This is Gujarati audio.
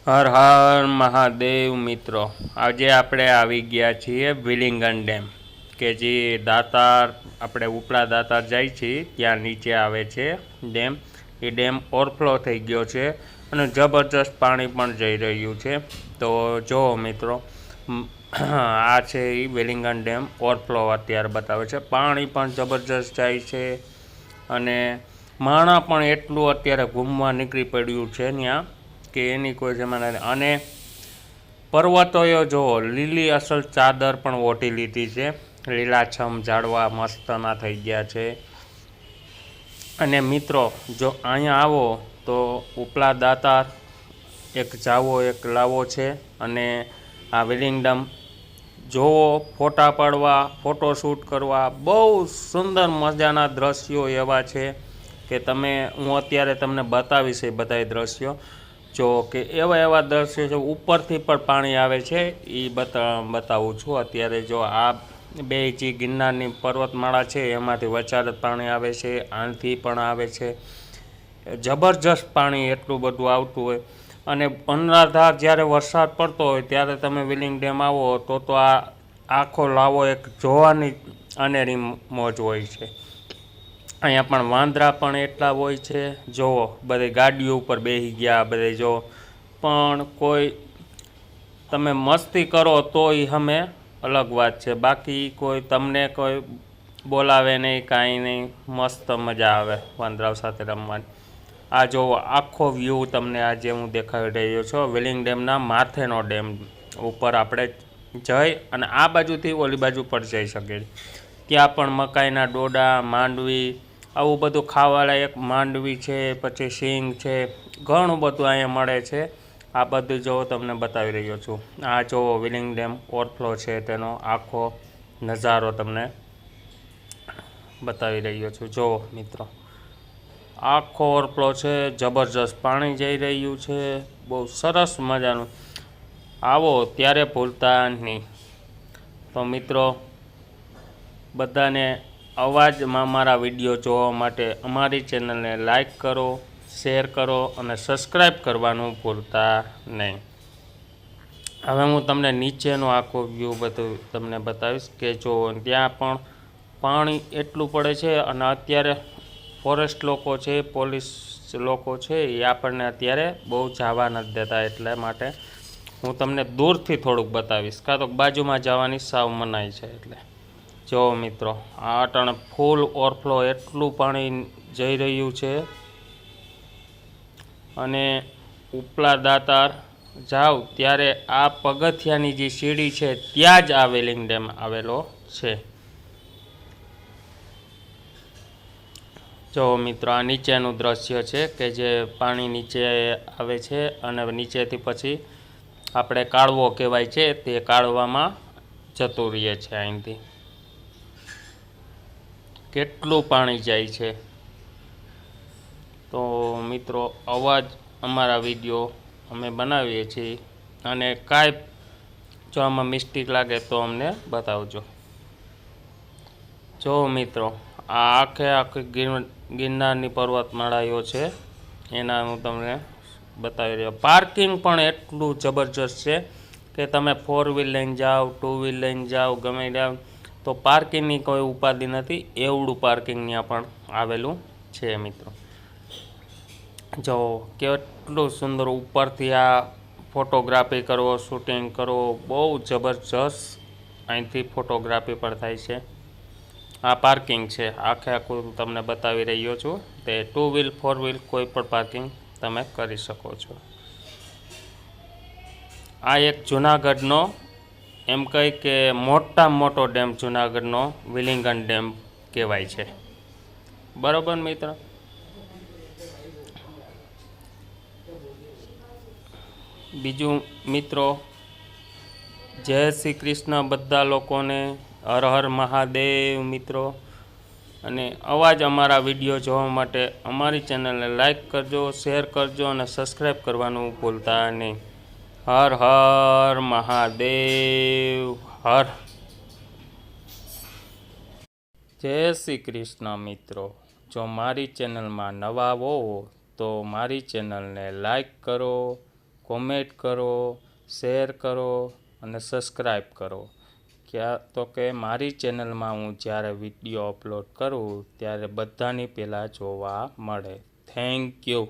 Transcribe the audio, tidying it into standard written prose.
હર હર મહાદેવ મિત્રો, આજે આપણે આવી ગયા છીએ વિલિંગન ડેમ કે જે દાતાર આપણે ઉપલા દાતાર જાય છીએ ત્યાં નીચે આવે છે ડેમ. એ ડેમ ઓવરફ્લો થઈ ગયો છે અને જબરજસ્ત પાણી પણ જઈ રહ્યું છે. તો જો મિત્રો, આ છે એ વિલિંગન ડેમ ઓવરફ્લો અત્યારે બતાવે છે. પાણી પણ જબરજસ્ત જાય છે અને માણા પણ એટલું અત્યારે ઘૂમવા નીકળી પડ્યું છે ત્યાં કે એની કોઈ જમાના નહીં. અને પર્વતોએ જો લીલી અસલ ચાદર પણ ઓઢી લીધી છે. લીલાછમ ઝાડવા મસ્તના થઈ ગયા છે. અને મિત્રો, જો અહીંયા આવો તો ઉપલા દાતાર એક જાવો એક લાવો છે. અને આ વિલિંગડમ જોવો, ફોટા પાડવા, ફોટોશૂટ કરવા બહુ સુંદર મજાના દ્રશ્યો એવા છે કે હું અત્યારે તમને બતાવીશ એ બધા દ્રશ્યો. જો કે એવા દ્રશ્યો છે, ઉપરથી પણ પાણી આવે છે એ બતાવું છું અત્યારે. જો આ બે જે ગિરનારની પર્વતમાળા છે એમાંથી વચારે પાણી આવે છે, આનાથી પણ આવે છે. જબરજસ્ત પાણી એટલું બધું આવતું હોય. અને અનરાધાર જ્યારે વરસાદ પડતો હોય ત્યારે તમે વિલિંગ ડેમ આવો તો આ આખો લાવો એક જોવાની અનેરી મોજ હોય છે. અહીંયા પણ વાંદરા પણ એટલા હોય છે. જુઓ, બધી ગાડીઓ ઉપર બેસી ગયા બધે. જો પણ કોઈ તમે મસ્તી કરો તો એ અમે અલગ વાત છે, બાકી કોઈ તમને કોઈ બોલાવે નહીં, કાંઈ નહીં. મસ્ત મજા આવે વાંદરાઓ સાથે રમવાની. આ જુઓ, આખો વ્યૂ તમને આજે હું દેખાડી રહ્યો છું વિલિંગ ડેમના માથેનો ડેમ. ઉપર આપણે જઈ અને આ બાજુથી ઓલી બાજુ પર જઈ શકીએ. ત્યાં પણ મકાઈના ડોડા, માંડવી, આવું બધું ખાવાલાયક એક માંડવી છે, પછી સિંગ છે, ઘણું બધું અહીંયા મળે છે. આ બધું જો તમને બતાવી રહ્યો છું. આ જો વિલિંગ ડેમ ઓવરફ્લો છે તેનો આખો નજારો તમને બતાવી રહ્યો છું. જો મિત્રો, આખો ઓવરફ્લો છે, જબરજસ્ત પાણી જઈ રહ્યું છે, બહુ સરસ મજાનું. આવો ત્યારે ભૂલતા નહીં. તો મિત્રો, બધાને અવાજમાં મારા વિડીયો જોવા માટે અમારી ચેનલને લાઈક કરો, શેર કરો અને સબસ્ક્રાઈબ કરવાનું ભૂલતા નહીં. હવે હું તમને નીચેનો આખો વ્યૂ બધું તમને બતાવીશ કે જો ત્યાં પણ પાણી એટલું પડે છે. અને અત્યારે ફોરેસ્ટ લોકો છે, પોલીસ લોકો છે, એ આપણને અત્યારે બહુ જવા નથી દેતા. એટલા માટે હું તમને દૂરથી થોડુંક બતાવીશ, કાં તો બાજુમાં જવાની સાવ મનાઈ છે. એટલે જો મિત્રો, આ અટાણે ફૂલ ઓવરફ્લો એટલું પાણી જઈ રહ્યું છે. અને ઉપલા દાતાર જાઓ ત્યારે આ પગથિયાની જે સીડી છે ત્યાં જ આ વિલિંગ ડેમ આવેલો છે. જો મિત્રો, આ નીચેનું દ્રશ્ય છે કે જે પાણી નીચે આવે છે અને નીચેથી પછી આપણે કાળવો કહેવાય છે તે કાળવામાં જતું રહે છે. અહીંથી કેટલું પાણી જાય છે. તો મિત્રો, અવાજ અમારા વિડીયો અમે બનાવીએ છીએ અને કાંઈ જો આમાં મિસ્ટેક લાગે તો અમને બતાવજો. જો મિત્રો, આ આખી ગિરનારની પર્વતમાળાઓ છે એના હું તમને બતાવી રહ્યો. પાર્કિંગ પણ એટલું જબરજસ્ત છે કે તમે 4 વ્હીલ લઈને જાઓ, 2 વ્હીલ લઈને જાઓ, ગમે જાઓ તો પાર્કિંગની કોઈ ઉપાધિ નથી. એવડું પાર્કિંગ ત્યાં પણ આવેલું છે મિત્રો. જો કેટલું સુંદર ઉપરથી આ ફોટોગ્રાફી કરવો, શૂટિંગ કરવો બહુ જબરજસ્ત અહીંથી ફોટોગ્રાફી પણ થાય છે. આ પાર્કિંગ છે, આખું તમને બતાવી રહ્યો છું. તે 2 વ્હીલ 4 વ્હીલ કોઈ પણ પાર્કિંગ તમે કરી શકો છો. આ એક જૂનાગઢનો એમ કહી કે મોટામાં મોટો ડેમ જૂનાગઢનો વિલિંગન ડેમ કહેવાય છે. બરાબર મિત્ર. બીજું મિત્રો, જય શ્રી કૃષ્ણ બધા લોકોને. હર હર મહાદેવ મિત્રો. અને અવાજ અમારા વિડીયો જોવા માટે અમારી ચેનલને લાઈક કરજો, શેર કરજો અને સબસ્ક્રાઈબ કરવાનું ભૂલતા નહીં. હર હર મહાદેવ. હર જય શ્રી કૃષ્ણ મિત્રો. જો મારી ચેનલમાં નવા હો તો મારી ચેનલને લાઈક કરો, કોમેન્ટ કરો, શેર કરો અને સબસ્ક્રાઈબ કરો. ક્યાં તો કે મારી ચેનલમાં હું જ્યારે વિડીયો અપલોડ કરું ત્યારે બધાની પહેલાં જોવા મળે. Thank you.